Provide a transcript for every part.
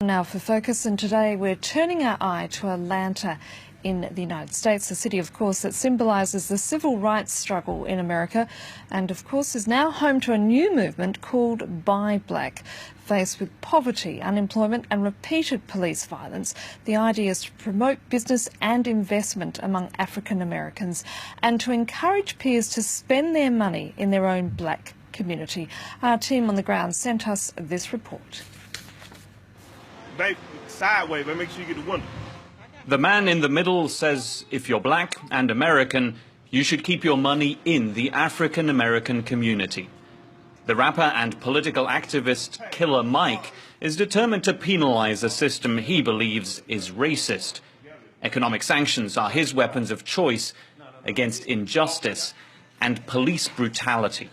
Now for Focus, and today we're turning our eye to Atlanta in the United States, a city, of course, that symbolises the civil rights struggle in America and, of course, is now home to a new movement called Buy Black. Faced with poverty, unemployment and repeated police violence, the idea is to promote business and investment among African Americans and to encourage peers to spend their money in their own black community. Our team on the ground sent us this report. Baby, sideways, but make sure you get the window. The man in the middle says if you're black and American, you should keep your money in the African American community. The rapper and political activist Killer Mike is determined to penalize a system he believes is racist. Economic sanctions are his weapons of choice against injustice and police brutality.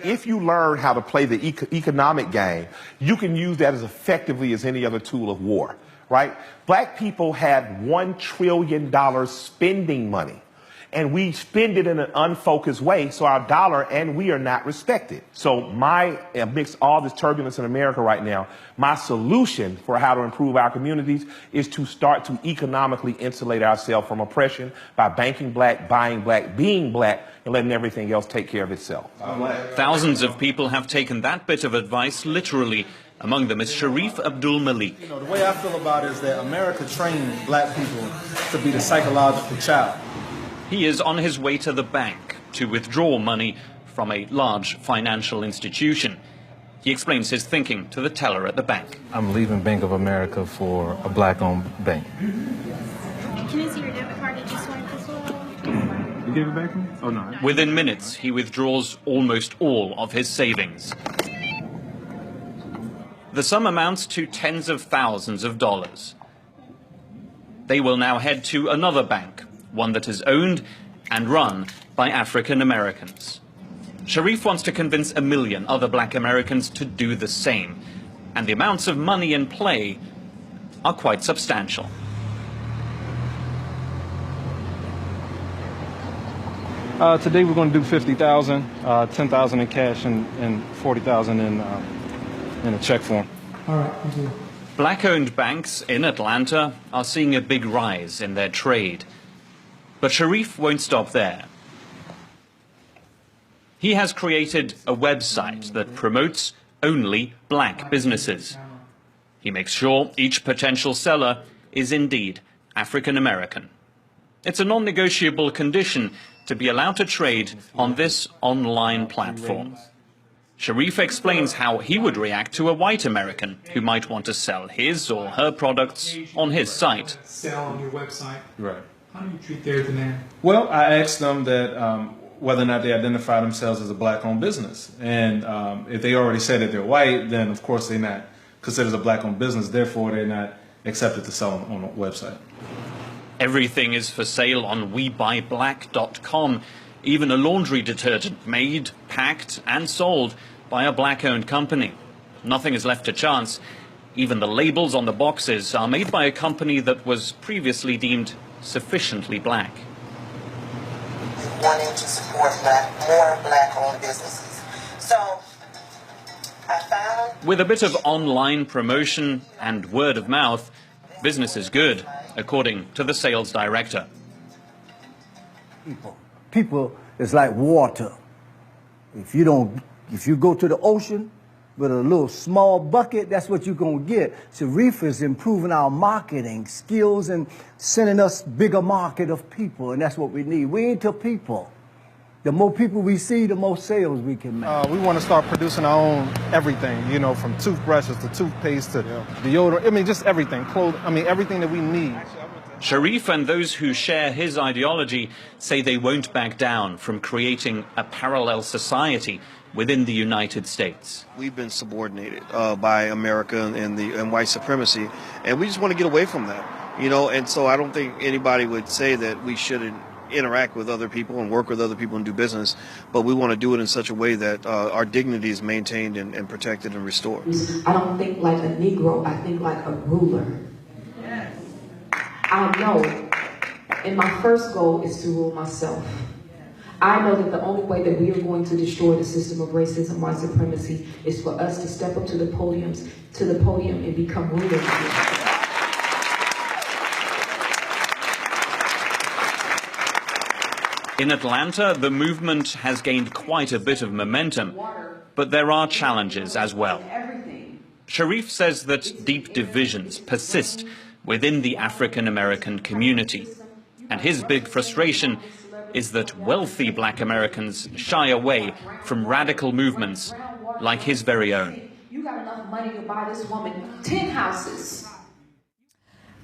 If you learn how to play the economic game, you can use that as effectively as any other tool of war, right? Black people have $1 trillion spending money, and we spend it in an unfocused way, so our dollar and we are not respected. So amidst all this turbulence in America right now, my solution for how to improve our communities is to start to economically insulate ourselves from oppression by banking black, buying black, being black, and letting everything else take care of itself. Thousands of people have taken that bit of advice literally. Among them is Sharif Abdul Malik. The way I feel about it is that America trained black people to be the psychological child. He is on his way to the bank to withdraw money from a large financial institution. He explains his thinking to the teller at the bank. I'm leaving Bank of America for a black-owned bank. Can I see your debit card? Did you swipe this one? You gave it back to me? Oh, no. Within minutes, he withdraws almost all of his savings. The sum amounts to tens of thousands of dollars. They will now head to another bank, one that is owned and run by African Americans. Sharif wants to convince 1 million other black Americans to do the same, and the amounts of money in play are quite substantial. Today we're going to do 50,000, 10,000 in cash and 40,000 in a check form. All right, thank you. Black-owned banks in Atlanta are seeing a big rise in their trade. But Sharif won't stop there. He has created a website that promotes only black businesses. He makes sure each potential seller is indeed African American. It's a non-negotiable condition to be allowed to trade on this online platform. Sharif explains how he would react to a white American who might want to sell his or her products on his site. Sell on your website. Right. How do you treat their demand? Well, I asked them that whether or not they identify themselves as a black-owned business. And if they already said that they're white, then of course they're not considered a black-owned business. Therefore, they're not accepted to sell on a website. Everything is for sale on WeBuyBlack.com. Even a laundry detergent made, packed and sold by a black-owned company. Nothing is left to chance. Even the labels on the boxes are made by a company that was previously deemed sufficiently black. Wanting to support more black-owned businesses. So I found... With a bit of online promotion and word of mouth, business is good, according to the sales director. People is like water. If you go to the ocean with a little small bucket, that's what you're going to get. Sharif is improving our marketing skills and sending us bigger market of people, and that's what we need. We into people. The more people we see, the more sales we can make. We want to start producing our own everything, from toothbrushes to toothpaste to deodorant. I mean, just everything. Clothes. I mean, everything that we need. Sharif and those who share his ideology say they won't back down from creating a parallel society within the United States. We've been subordinated by America and white supremacy, and we just want to get away from that, and so I don't think anybody would say that we shouldn't interact with other people and work with other people and do business, but we want to do it in such a way that our dignity is maintained and protected and restored. I don't think like a Negro, I think like a ruler. I know, and my first goal is to rule myself. I know that the only way that we are going to destroy the system of racism, white supremacy, is for us to step up to the podium and become rulers. In Atlanta, the movement has gained quite a bit of momentum, but there are challenges as well. Sharif says that deep divisions persist within the African American community, and his big frustration is that wealthy black Americans shy away from radical movements like his very own. You got enough money to buy this woman 10 houses.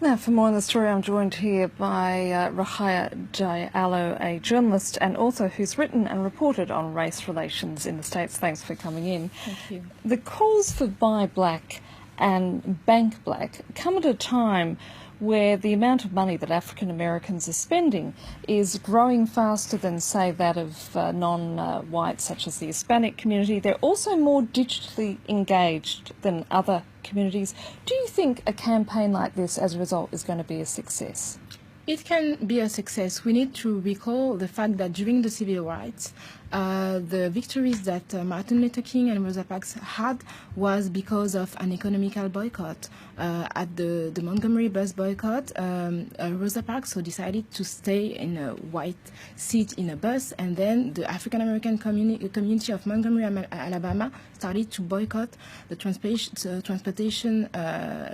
Now, for more on the story, I'm joined here by Rokhaya Diallo, a journalist and author who's written and reported on race relations in the States. Thanks for coming in. Thank you. The calls for Buy Black and Bank Black come at a time where the amount of money that African Americans are spending is growing faster than, say, that of non-whites, such as the Hispanic community. They're also more digitally engaged than other communities. Do you think a campaign like this, as a result, is going to be a success? It can be a success. We need to recall the fact that during the civil rights, the victories that Martin Luther King and Rosa Parks had was because of an economical boycott. At the Montgomery bus boycott, Rosa Parks decided to stay in a white seat in a bus, and then the African American community of Montgomery, Alabama, started to boycott the transportation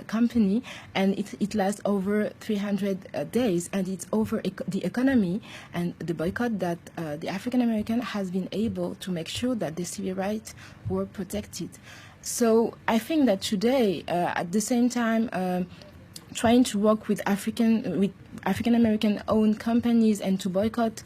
company, and it lasts over 300 days, and it's over the economy and the boycott that the African American has been able to make sure that the civil rights were protected. So I think that today, at the same time, trying to work with African American owned companies and to boycott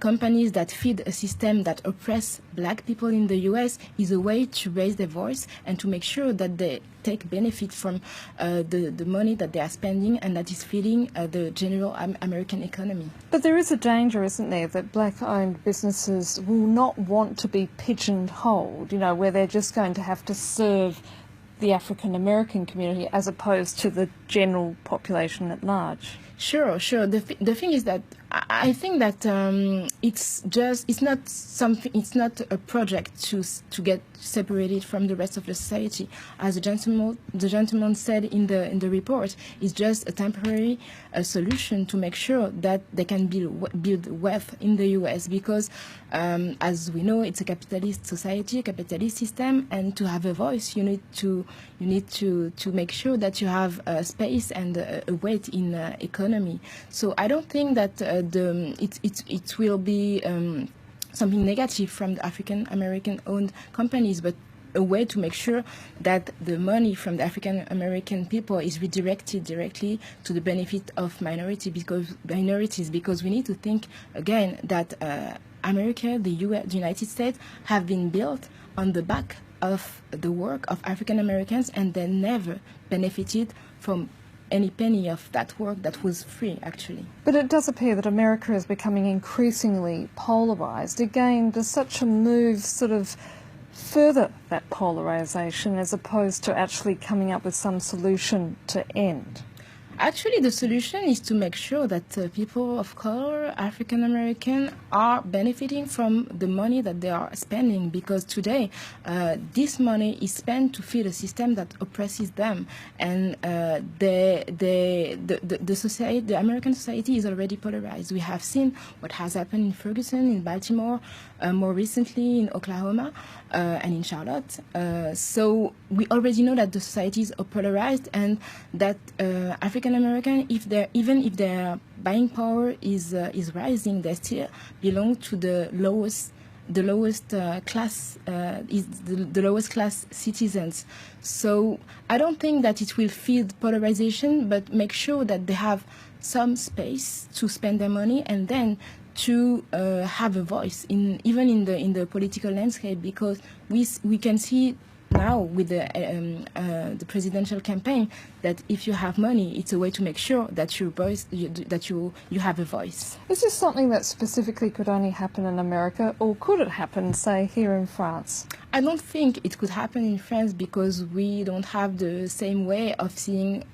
companies that feed a system that oppress black people in the US is a way to raise their voice and to make sure that they take benefit from the money that they are spending and that is feeding the general American economy. But there is a danger, isn't there, that black-owned businesses will not want to be pigeonholed, where they're just going to have to serve the African American community as opposed to the general population at large. Sure. The thing is that I think that it's not a project to get separated from the rest of the society. As the gentleman said in the report, it's just a temporary solution to make sure that they can build wealth in the U.S. because, as we know, it's a capitalist society, a capitalist system, and to have a voice, you need to make sure that you have space and a weight in economy. So I don't think that it will be something negative from the African American owned companies, but a way to make sure that the money from the African American people is redirected directly to the benefit of minorities, because we need to think again that America, the United States, have been built on the back of the work of African Americans, and they never benefited from any penny of that work that was free, actually. But it does appear that America is becoming increasingly polarised. Again, does such a move sort of further that polarisation as opposed to actually coming up with some solution to end? Actually, the solution is to make sure that people of color, African American, are benefiting from the money that they are spending, because today this money is spent to feed a system that oppresses them, and the society, the American society, is already polarized. We have seen what has happened in Ferguson, in Baltimore, more recently in Oklahoma, and in Charlotte. So we already know that the societies are polarized, and that African American, even if their buying power is rising, they still belong to the lowest class, the lowest class citizens. So I don't think that it will feed polarization, but make sure that they have some space to spend their money, and then to have a voice even in the political landscape, because we can see now with the presidential campaign that if you have money, it's a way to make sure that you have a voice. Is this something that specifically could only happen in America, or could it happen, say, here in France? I don't think it could happen in France, because we don't have the same way of seeing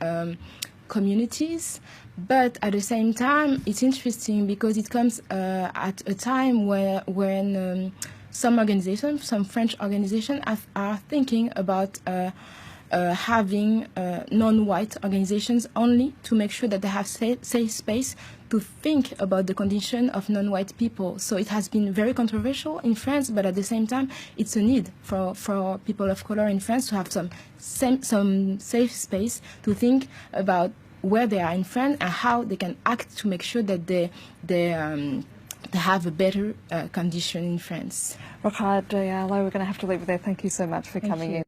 communities. But at the same time, it's interesting because it comes at a time when some organizations, some French organizations, are thinking about having non-white organizations only to make sure that they have safe space to think about the condition of non-white people. So it has been very controversial in France, but at the same time, it's a need for people of color in France to have some safe space to think about where they are in France and how they can act to make sure that they have a better condition in France. Rokhaya Diallo, we're going to have to leave it there. Thank you so much for coming in.